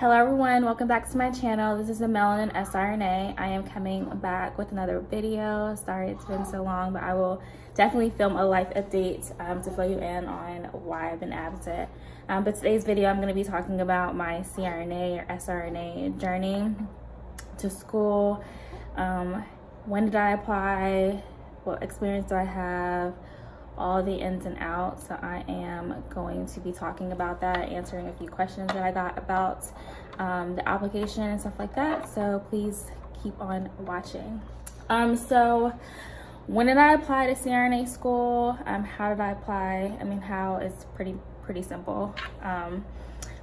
Hello everyone, welcome back to my channel. This is the Melanin SRNA. I am coming back with another video. Sorry it's been so long, but I will definitely film a life update to fill you in on why I've been absent. But today's video I'm going to be talking about my CRNA or SRNA journey to school. When did I apply? What experience do I have? All the ins and outs. So I am going to be talking about that, answering a few questions that I got about the application and stuff like that. So please keep on watching. So when did I apply to CRNA school? How did I apply? I mean, how is pretty simple.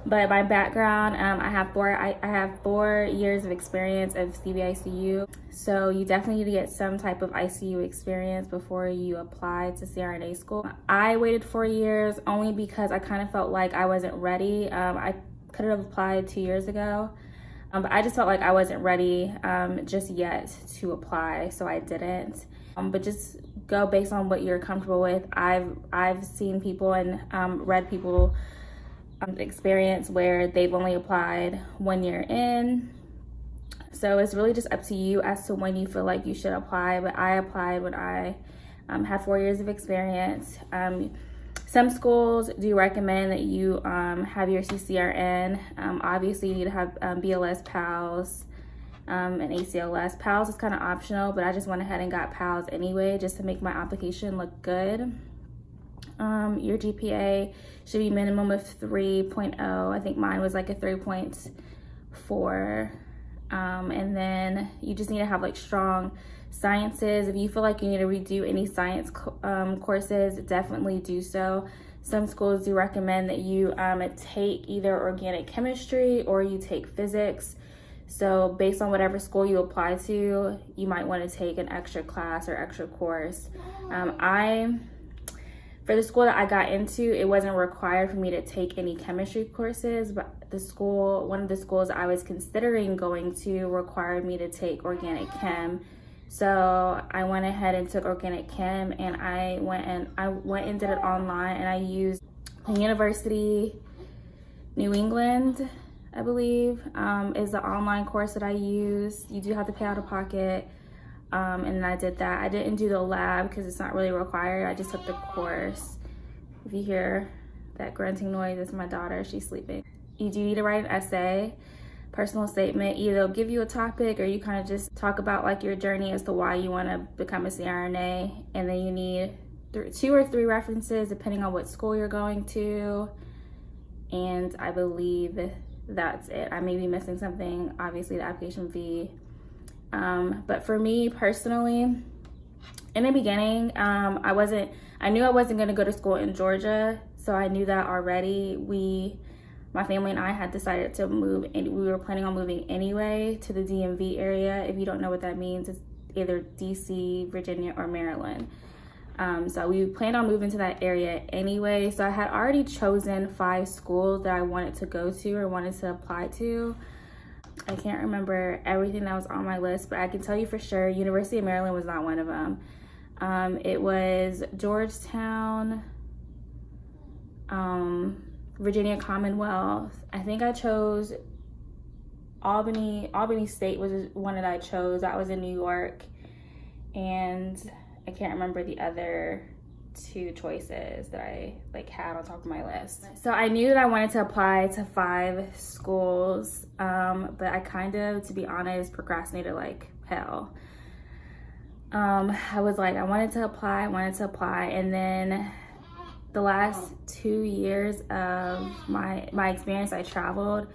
But my background, I have 4 years of experience of CVICU. So you definitely need to get some type of ICU experience before you apply to CRNA school. I waited 4 years only because I kind of felt like I wasn't ready. I could have applied 2 years ago, but I just felt like I wasn't ready just yet to apply, so I didn't. But just go based on what you're comfortable with. I've seen people and read people experience where they've only applied 1 year in. So it's really just up to you as to when you feel like you should apply. But I applied when I had 4 years of experience. Some schools do recommend that you have your CCRN. Obviously you need to have BLS, PALS, and ACLS. PALS is kind of optional, but I just went ahead and got PALS anyway just to make my application look good. Your GPA should be minimum of 3.0. I think mine was like a 3.4. And then you just need to have like strong sciences. If you feel like you need to redo any science courses, definitely do so. Some schools do recommend that you take either organic chemistry or you take physics. So based on whatever school you apply to, you might want to take an extra class or extra course. For the school that I got into, it wasn't required for me to take any chemistry courses, but one of the schools I was considering going to required me to take organic chem. So I went ahead and took organic chem, and I went and did it online, and I used University New England, I believe, is the online course that I used. You do have to pay out of pocket. And I did that. I didn't do the lab because it's not really required. I just took the course. If you hear that grunting noise, it's my daughter, she's sleeping. You do need to write an essay, personal statement. Either they'll give you a topic or you kind of just talk about like your journey as to why you want to become a CRNA. And then you need 2 or 3 references depending on what school you're going to. And I believe that's it. I may be missing something. Obviously the application fee. But for me personally, in the beginning, I knew I wasn't going to go to school in Georgia. So I knew that already. My family and I had decided to move, and we were planning on moving anyway to the DMV area. If you don't know what that means, it's either DC, Virginia, or Maryland. So we planned on moving to that area anyway. So I had already chosen 5 schools that I wanted to go to or wanted to apply to. I can't remember everything that was on my list, but I can tell you for sure University of Maryland was not one of them. It was Georgetown, Virginia Commonwealth. I think I chose Albany. Albany State was one that I chose. That was in New York. And I can't remember the other 2 choices that I had on top of my list. So I knew that I wanted to apply to 5 schools, but I kind of, to be honest, procrastinated like hell. I was like, I wanted to apply, and then the last 2 years of my experience, I traveled.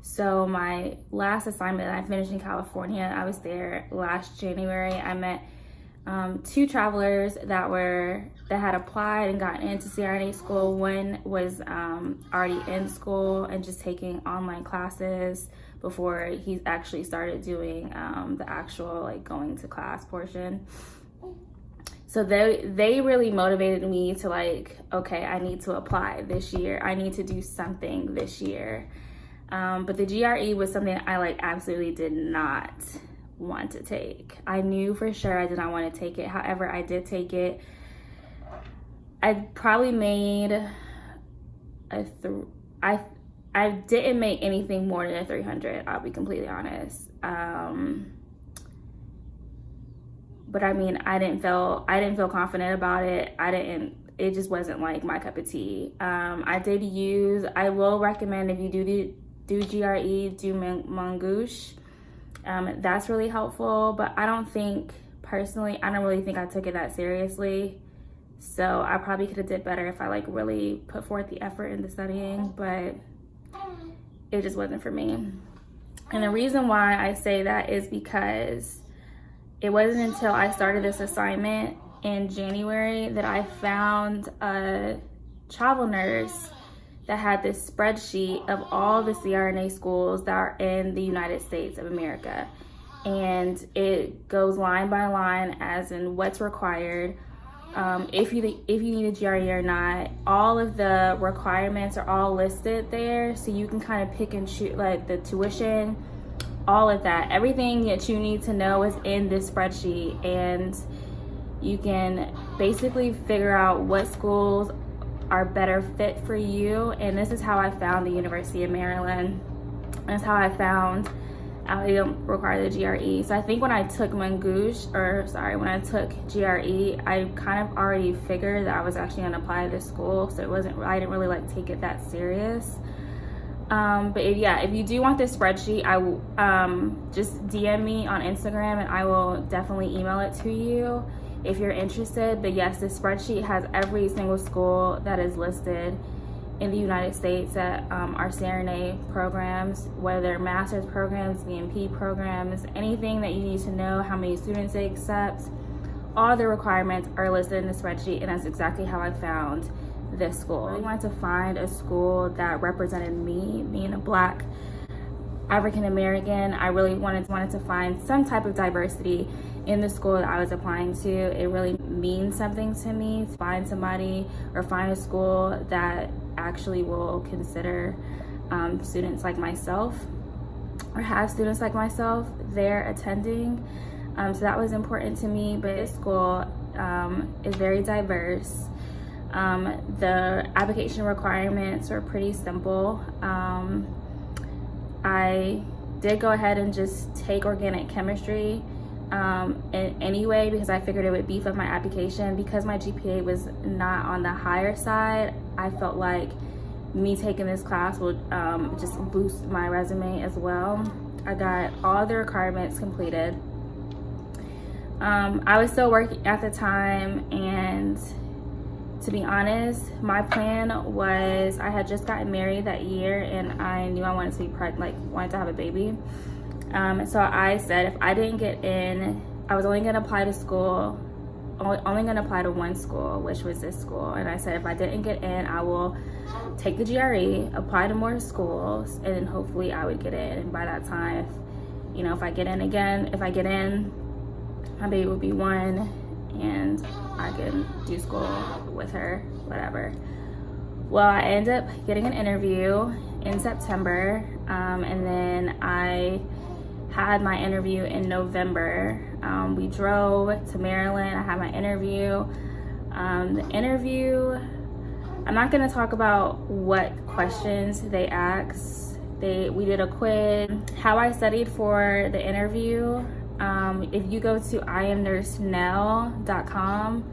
So my last assignment that I finished in California, I was there last January. I met 2 travelers that had applied and gotten into CRNA school. One was already in school and just taking online classes before he actually started doing the actual going to class portion. So they really motivated me to okay, I need to apply this year. I need to do something this year. But the GRE was something I absolutely did not want to take. I knew for sure I did not want to take it. However, I did take it. I probably made I I didn't make anything more than a 300, I'll be completely honest. But I mean, I didn't feel confident about it. It just wasn't like my cup of tea. I will recommend, if you do GRE, do Mongoose. That's really helpful, but I don't really think I took it that seriously. So I probably could have did better if I like really put forth the effort into studying, but it just wasn't for me. And the reason why I say that is because it wasn't until I started this assignment in January that I found a travel nurse that had this spreadsheet of all the CRNA schools that are in the United States of America. And it goes line by line as in what's required, if you need a GRE or not. All of the requirements are all listed there, so you can kind of pick and choose, like the tuition, all of that. Everything that you need to know is in this spreadsheet, and you can basically figure out what schools are better fit for you. And this is how I found the University of Maryland. That's how I found I don't require the GRE. So I think when I took when I took GRE, I kind of already figured that I was actually gonna apply to this school. So I didn't really like take it that serious. But if you do want this spreadsheet, I will just DM me on Instagram and I will definitely email it to you if you're interested. But yes, this spreadsheet has every single school that is listed in the United States that are CRNA programs, whether they're master's programs, BNP programs, anything that you need to know, how many students they accept. All the requirements are listed in the spreadsheet, and that's exactly how I found this school. I wanted to find a school that represented me, being a Black African American. I really wanted to find some type of diversity in the school that I was applying to. It really means something to me to find somebody or find a school that actually will consider students like myself or have students like myself there attending. So that was important to me. But this school is very diverse. The application requirements are pretty simple. I did go ahead and just take organic chemistry anyway, because I figured it would beef up my application. Because my GPA was not on the higher side, I felt like me taking this class would just boost my resume as well. I got all the requirements completed. I was still working at the time, and to be honest, my plan was, I had just gotten married that year and I knew I wanted to be pregnant, wanted to have a baby. So I said if I didn't get in, I was only gonna apply to school, only gonna apply to one school, which was this school. And I said if I didn't get in, I will take the GRE, apply to more schools, and then hopefully I would get in. And by that time, if I get in, my baby would be 1 and I can do school with her, whatever. Well, I ended up getting an interview in September, and then I had my interview in November. We drove to Maryland. I had my interview. The interview, I'm not gonna talk about what questions they asked. We did a quiz. How I studied for the interview, if you go to iamnursenell.com,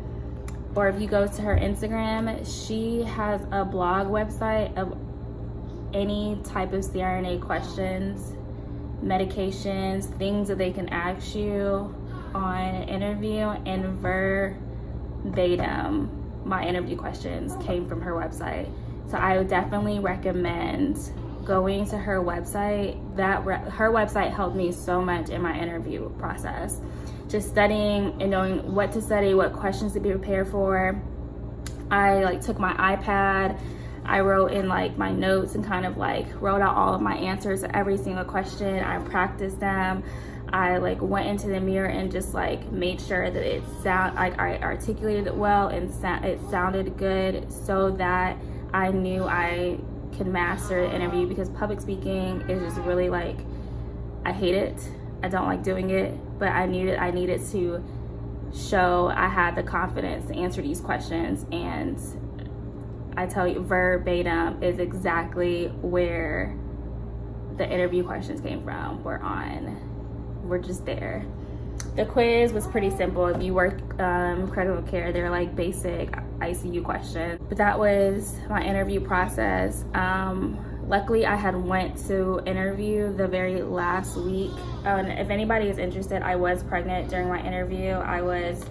or if you go to her Instagram, she has a blog website of any type of CRNA questions, medications, things that they can ask you on an interview, and verbatim, my interview questions came from her website. So I would definitely recommend going to her website. Her website helped me so much in my interview process. Just studying and knowing what to study, what questions to be prepared for. I took my iPad, I wrote in my notes and kind of wrote out all of my answers to every single question. I practiced them. I went into the mirror and just made sure that I articulated it well and it sounded good, so that I knew I could master the interview. Because public speaking is just really I hate it. I don't like doing it, but I needed to show I had the confidence to answer these questions, and I tell you verbatim is exactly where the interview questions came from. We're just there. The quiz was pretty simple. If you work critical care, they're like basic ICU questions. But that was my interview process. Luckily, I had went to interview the very last week. And if anybody is interested, I was pregnant during my interview. I was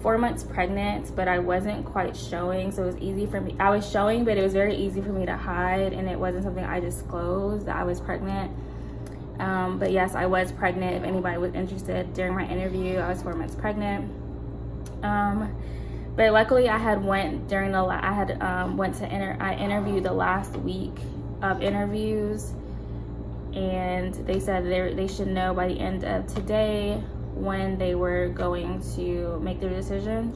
4 months pregnant, but I wasn't quite showing, so it was easy for me. I was showing, but it was very easy for me to hide, and it wasn't something I disclosed that I was pregnant. But yes, I was pregnant. If anybody was interested, during my interview, I was 4 months pregnant. But luckily, I had went during the I interviewed the last week of interviews, and they said they should know by the end of today when they were going to make their decision.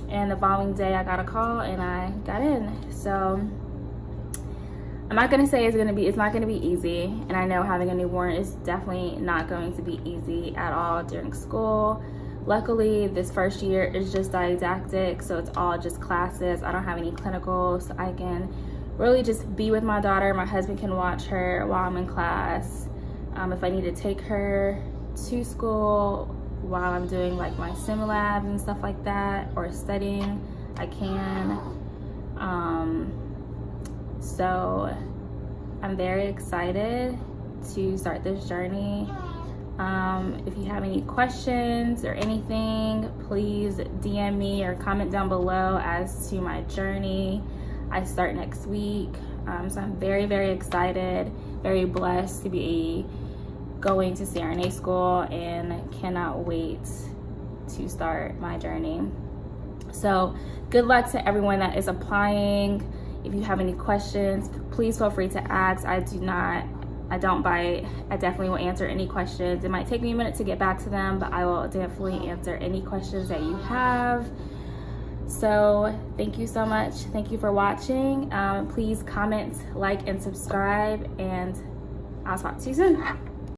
And the following day, I got a call and I got in. So I'm not gonna say it's not gonna be easy, and I know having a newborn is definitely not going to be easy at all during school. Luckily, this first year is just didactic, so it's all just classes. I don't have any clinicals, so I can really just be with my daughter. My husband can watch her while I'm in class. If I need to take her to school while I'm doing like my sim labs and stuff like that, or studying, I can. So I'm very excited to start this journey. If you have any questions or anything, please DM me or comment down below as to my journey. I start next week. So I'm very, very excited, very blessed to be going to CRNA school, and cannot wait to start my journey. So good luck to everyone that is applying. If you have any questions, please feel free to ask. I don't bite. I definitely will answer any questions. It might take me a minute to get back to them, but I will definitely answer any questions that you have. So thank you so much. Thank you for watching. Please comment, like, and subscribe, and I'll talk to you soon.